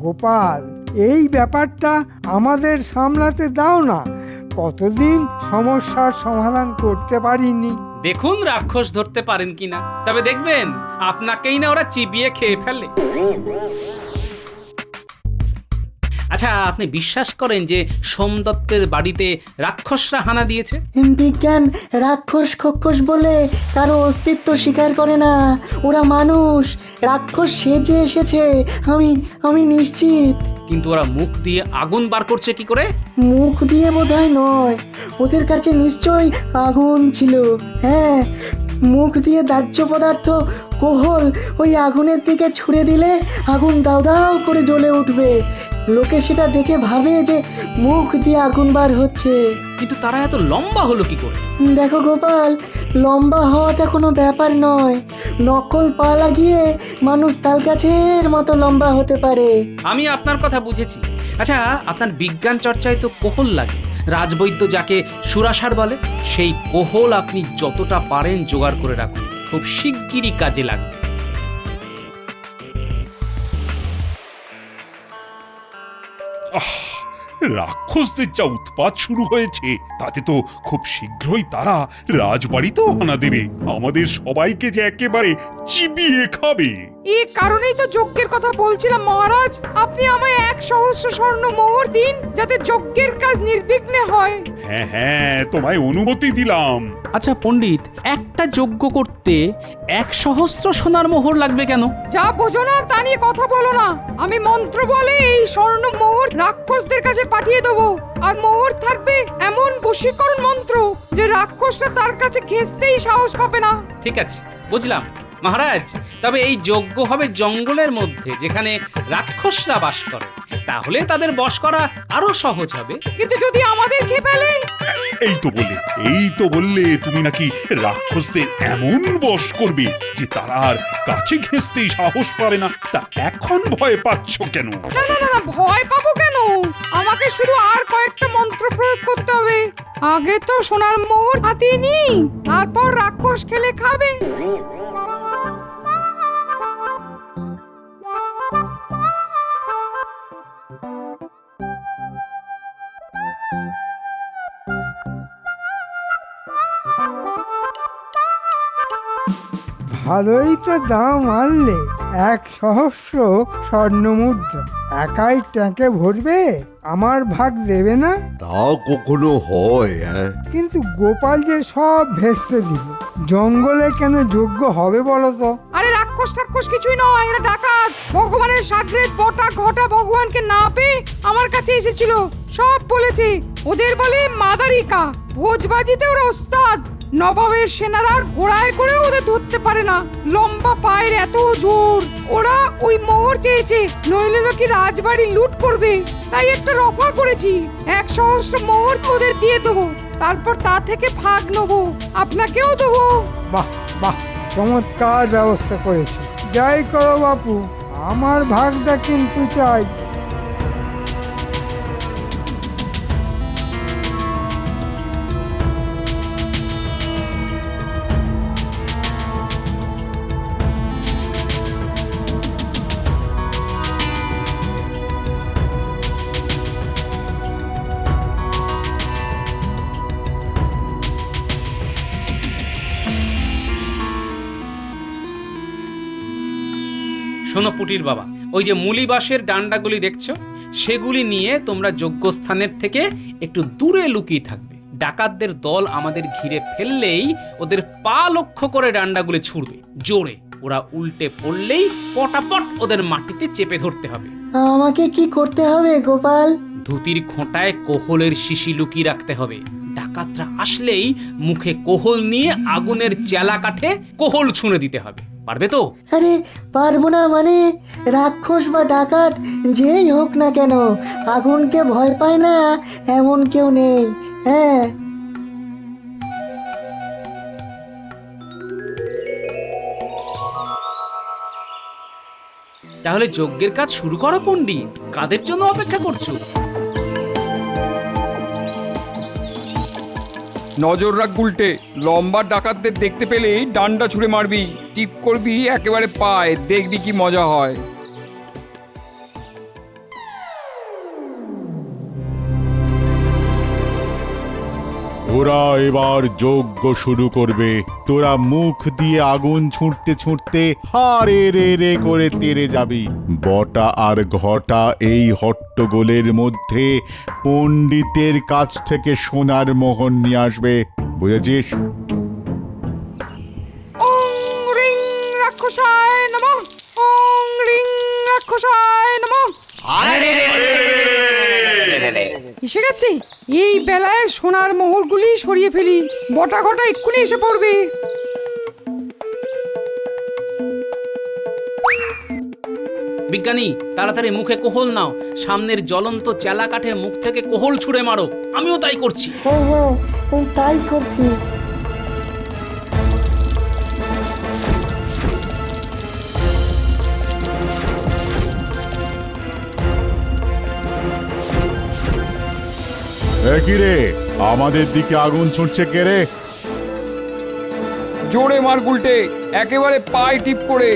গোপাল, এই ব্যাপারটা আমাদের সামলাতে দাও না। কতদিন সমস্যার সমাধান করতে পারিনি। দেখুন রাক্ষস ধরতে পারেন কিনা, তবে দেখবেন আপনাকেই না ওরা চিবিয়ে খেয়ে ফেলে। আচ্ছা, আপনি বিশ্বাস করেন যে সোমদত্তের বাড়িতে রাক্ষসরা হানা দিয়েছে? বিজ্ঞান রাক্ষস খক্ষস বলে কারো অস্তিত্ব স্বীকার করে না। ওরা মানুষ, রাক্ষস সেজে এসেছে, আমি নিশ্চিত। কিন্তু ওরা মুখ দিয়ে আগুন বার করছে কি করে? মুখ দিয়ে বোধহয় নয়, ওদের কাছে নিশ্চয়ই আগুন ছিল। হ্যাঁ, মুখ দিয়ে দাহ্য পদার্থ কোহল ওই আগুনের দিকে ছুড়ে দিলে আগুন দাও দাও করে জ্বলে উঠবে। লোকে সেটা দেখে ভাবে যে মুখ দিয়ে আগুন বার হচ্ছে। কিন্তু তারা এত লম্বা হলো কি করে? দেখো গোপাল, লম্বা হওয়াটা কোনো ব্যাপার নয়। নকল পা লাগিয়ে মানুষ তাল গাছের মতো লম্বা হতে পারে। আমি আপনার কথা বুঝেছি। আচ্ছা, আপনার বিজ্ঞান চর্চায় তো কোহল লাগে। রাজবৈদ্য যাকে সুরাসার বলে, সেই কোহল আপনি যতটা পারেন জোগাড় করে রাখুন, খুব শিগগিরই কাজে লাগবে। রাক্ষসদের যা উৎপাত শুরু হয়েছে, তাতে তো খুব শীঘ্রই তারা রাজবাড়িতেও হানা দেবে। আমাদের সবাইকে যে একেবারে চিবিয়ে খাবে। এই কারণেই তো যজ্ঞের কথা বলছিলাম মহারাজ। আপনি আমায় 1,000 স্বর্ণ মোহর দিন, যাতে যজ্ঞের কাজ নির্বিঘ্নে হয়। হ্যাঁ, তোমায় অনুমতি দিলাম। আচ্ছা পণ্ডিত, একটা যজ্ঞ করতে 1,000 সোনার মোহর লাগবে কেন? যা বোঝো না তা নিয়ে কথা বলো না। আমি মন্ত্র বলে এই স্বর্ণ মোহর রাক্ষসদের কাছে পাঠিয়ে দেবো। আর মোহর থাকবে এমন বশীকরণ মন্ত্র যে রাক্ষসরা তার কাছে ঘেঁষতেই সাহস পাবে না। ঠিক আছে, বুঝলাম মহারাজ। তবে এই যজ্ঞ হবে জঙ্গলের মধ্যে, যেখানে রাক্ষসরা বাস করে। তাহলে তাদের বশ করা আরো সহজ হবে। কিন্তু যদি আমাদের খেয়ে ফেলে? এই তো বললে তুমি নাকি রাক্ষসদের এমন বশ করবে যে তারা আর কাছে ঘেঁষতেই সাহস পাবে না। তা এখন ভয় পাচ্ছ কেন? না, ভয় পাবো কেন? আমাকে শুধু আর কয়েকটা মন্ত্র প্রয়োগ করতে হবে। আগে তো সোনার মোহর হাতিয়ে নি, তারপর রাক্ষস খেলে খাবে। ভালোই তো দাম আনলে। 1,000 স্বর্ণ মুদ্রা একাই ট্যাঁকে ভরবে? আমার ভাগ দেবে না? তা কখনো হয়? কিন্তু গোপাল যে সব ভেস্তে দিল। জঙ্গলে কেন যজ্ঞ হবে বলো তো? আরে রাক্ষস কিছুই নয়, এরা ডাকাত। ভগবানের সাগরেদ বটা ঘটা ভগবানকে না পেয়ে আমার কাছে এসেছিল, সব বলেছে। ওদের বলে মাদারিকা। ভোজবাজিতে ওরা ওস্তাদ। নবাবের সেনারা ঘোড়ায় করে ওদের ধরতে পারে না। লম্বা পায়ের এত জোর। ওরা ওই মোহর চেয়েছে, নইলে নাকি রাজবাড়ি লুট করবে। তাই একটা রফা করেছি, 1,000 মোহর ওদের দিয়ে দেবো। তারপর তা থেকে ভাগ নেবো, আপনাকেও দেবো। বাহ বাহ, চমৎকার ব্যবস্থা করেছে। যাই করো বাপু, আমার ভাগটা কিন্তু চাই। শোনো পুটির বাবা, ওই যে মুলি বাঁশের ডান্ডাগুলি দেখছো, সেগুলি নিয়ে তোমরা যজ্ঞস্থানের থেকে একটু দূরে লুকিয়ে থাকবে। ডাকাতদের দল আমাদের ঘিরে ফেললেই ওদের পা লক্ষ্য করে ডান্ডাগুলি ছুড়বে জোরে। ওরা উল্টে পড়লেই পটাপট ওদের মাটিতে চেপে ধরতে হবে। আমাকে কি করতে হবে গোপাল? ধুতির খোঁটায় কোহলের শিশি লুকিয়ে রাখতে হবে। ডাকাতরা আসলেই মুখে কোহল নিয়ে আগুনের চেলা কাঠে কোহল ছুঁড়ে দিতে হবে। পারবে তো? আরে পারবো না মানে? রাক্ষস বা ডাকাত যেই হোক না কেন, আগুনকে ভয় পায় না এমন কেউ নেই। হ্যাঁ, তাহলে যজ্ঞের কাজ শুরু করো পণ্ডিত। কাদের জন্য অপেক্ষা করছো? নজর রাখ গুলটে, লম্বা ডাকাতদের দেখতে পেলেই ডান্ডা ছুঁড়ে মারবি, টিপ করবি একেবারে পায়, দেখবি কি মজা হয়। ওরা এবার যজ্ঞ শুরু করবে। তোরা মুখ দিয়ে আগুন ছুঁড়তে ছুঁড়তে হারে রে রে করে তেড়ে যাবি। বটা আর ঘটা এই হট্টগোলের মধ্যে পণ্ডিতের কাছ থেকে সোনার মোহর নিয়ে আসবে, বুঝেছিস? ওং রিং রাক্ষসায় নমঃ, ওং রিং রাক্ষসায় নমঃ। এসে গেছি। এই বেলায় সোনার মোহরগুলি সরিয়ে ফেলি, বটা ঘটা এক্ষুনি এসে পড়বে। বিজ্ঞানী, তাড়াতাড়ি মুখে কোহল নাও। সামনের জ্বলন্ত চেলা কাঠে মুখ থেকে কোহল ছুঁড়ে মারো। আমিও তাই করছি। হ্যাঁ হ্যাঁ, তাই করছি। কি রে, আমাদের দিকে আগুন ছুটছে কে রে? জোরে মার গুলটে, একেবারে পায়ে টিপ করে।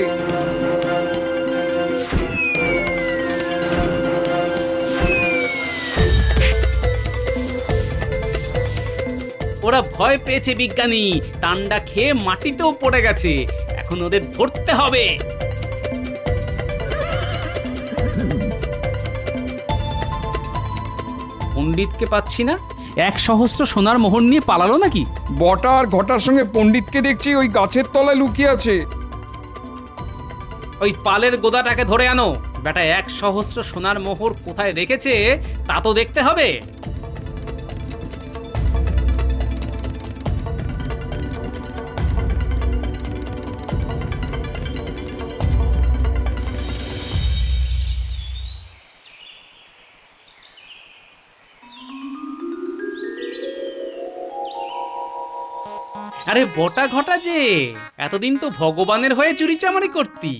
ওরা ভয় পেয়েছে বিজ্ঞানী, টান্ডা খেয়ে মাটিতেও পড়ে গেছে। এখন ওদের ধরতে হবে। পণ্ডিতকে পাচ্ছি না। 1,000 সোনার মোহর নিয়ে পালালো নাকি? বটা আর ঘটার সঙ্গে পণ্ডিতকে দেখছি ওই গাছের তলায় লুকিয়ে আছে। ওই পালের গোদাটাকে ধরে আনো। বেটা 1,000 সোনার মোহর কোথায় রেখেছে তা তো দেখতে হবে। আরে বটা ঘটা যে, এতদিন তো ভগবানের হয়ে চুরিচামারি করতি,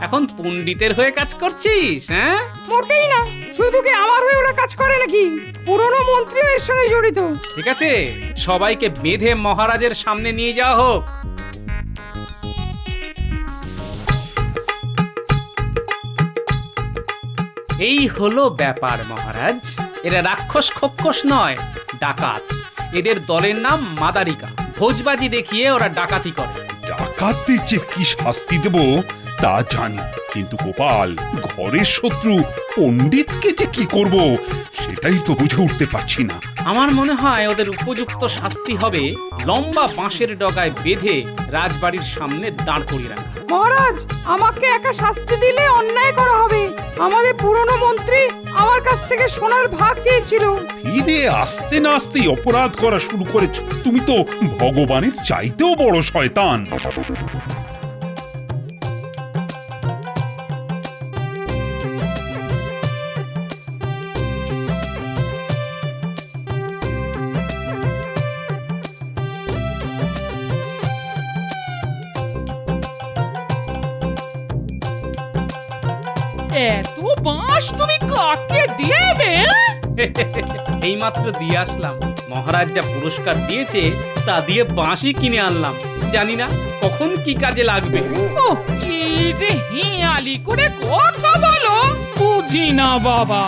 এখন পণ্ডিতের হয়ে কাজ করছিস? হ্যাঁ, মোটেই না। শুধু কি আমার হয়ে ওরা কাজ করে নাকি? পুরনো মন্ত্রীও এর সঙ্গে জড়িত। ঠিক আছে, সবাইকে বেঁধে মহারাজের সামনে নিয়ে যাওয়া হোক। এই হলো ব্যাপার মহারাজ। এরা রাক্ষস খক্ষস নয়, ডাকাত। এদের দলের নাম মাদারিকা। ভোজবাজি দেখিয়ে ওরা ডাকাতি করে। ডাকাতদের যে কি শাস্তি দেব তা জানি, কিন্তু গোপাল, ঘরের শত্রু পণ্ডিতকে যে কি করব সেটাই তো বুঝে উঠতে পারছি না। আমার মনে হয় ওদের উপযুক্ত শাস্তি হবে লম্বা বাঁশের ডগায় বেঁধে রাজবাড়ির সামনে দাঁড় করিয়ে রাখা। মহারাজ, আমাকে একা শাস্তি দিলে অন্যায় করা হবে। আমাদের পুরনো মন্ত্রী আমার কাছ থেকে সোনার ভাগ চেয়েছিল। ফিরে আসতে না আসতেই অপরাধ করা শুরু করেছ। তুমি তো ভগবানের চাইতেও বড় শয়তান। এত বাঁশ তুমি কাকে দিয়েবে? এই মাত্র দিয়ে আসলাম। মহারাজ যা পুরস্কার দিয়েছে তা দিয়ে বাঁশই কিনে আনলাম। জানি না কখন কি কাজে লাগবে। ও, এই যে হিয়ালি করে কথা বলো, বুঝি না বাবা।